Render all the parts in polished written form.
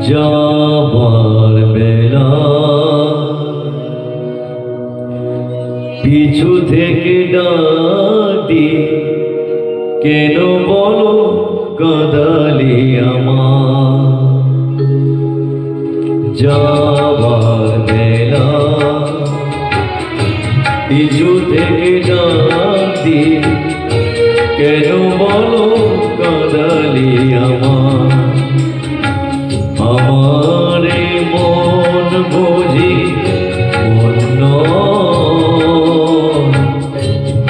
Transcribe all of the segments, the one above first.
যাবার বেলা পিছু থেকে ডাকি কেন বলো কাঁদালি আমার যাবার বেলা পিছু থেকে ডাকি কেন বলো কাঁদালি আমার আমারে মন বুঝি মন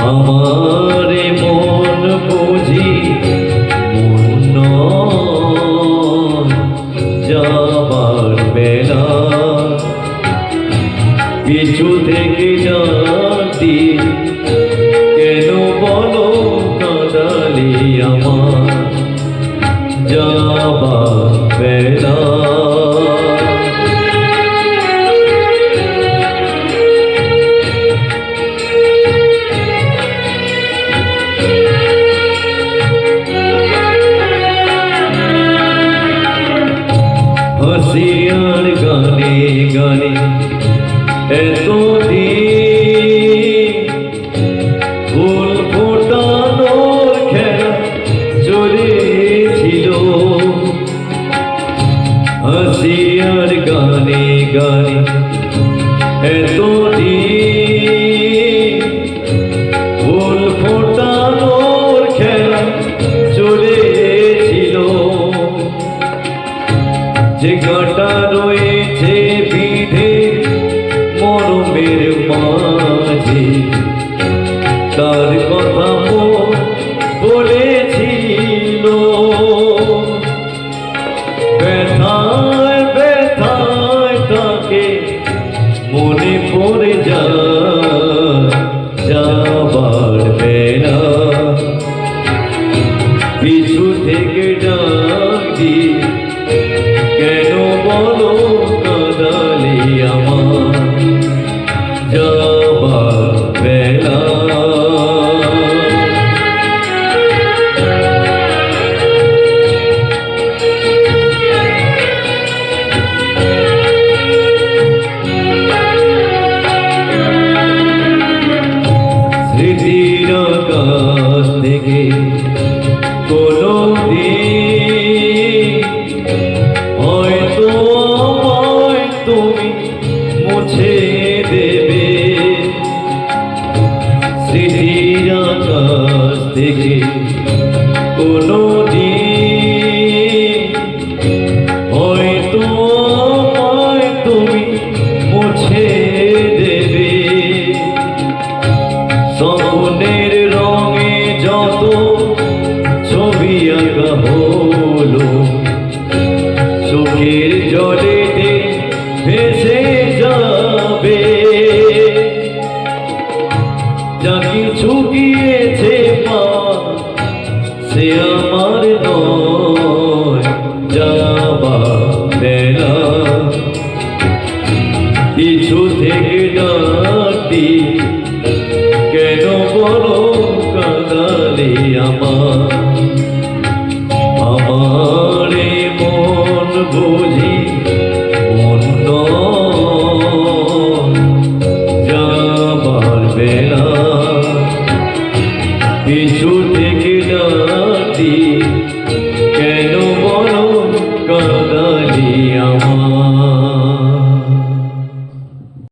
আমারে মন বুঝি মন যাবার বেলা পিছু থেকে জাতি কেন বলো কাঁদালি আমার যাবার বেলা হাসিয়ার গানে গানে এতদিন ফুল ফোটানোর খেলা চলেছিল হাসিয়ার গানে গানে এতদিন ফুল ফোটানোর খেলা চলেছিল যে কাঁটা রয়েছে বিধে মরমের মাঝে তার কথা বলেছিল ব্যথায় ব্যথায় তাকে মনে পড়ে যাবার বেলা পিছু থেকে ডাকি কেন বলো কাঁদালি আমার যাবার বেলা স্মৃতির আকাশ থেকে কোনো দিন হয়তো আমায় তুমি মুছে দেবে স্মৃতির আকাশ থেকে কোনো দিন হয়তো আমায় তুমি মুছে দেবে স্বপ্নের রঙে যত ছবি আঁকা হলো চোখের জলেতে ভেসে যাবে যা কিছু গিয়েছে সে আমার নয় যাবার বেলা পিছু থেকে ডাকি কেন বলো কাঁদালি আমার আমারে মন বুঝি মন যাবার বেলা পিছু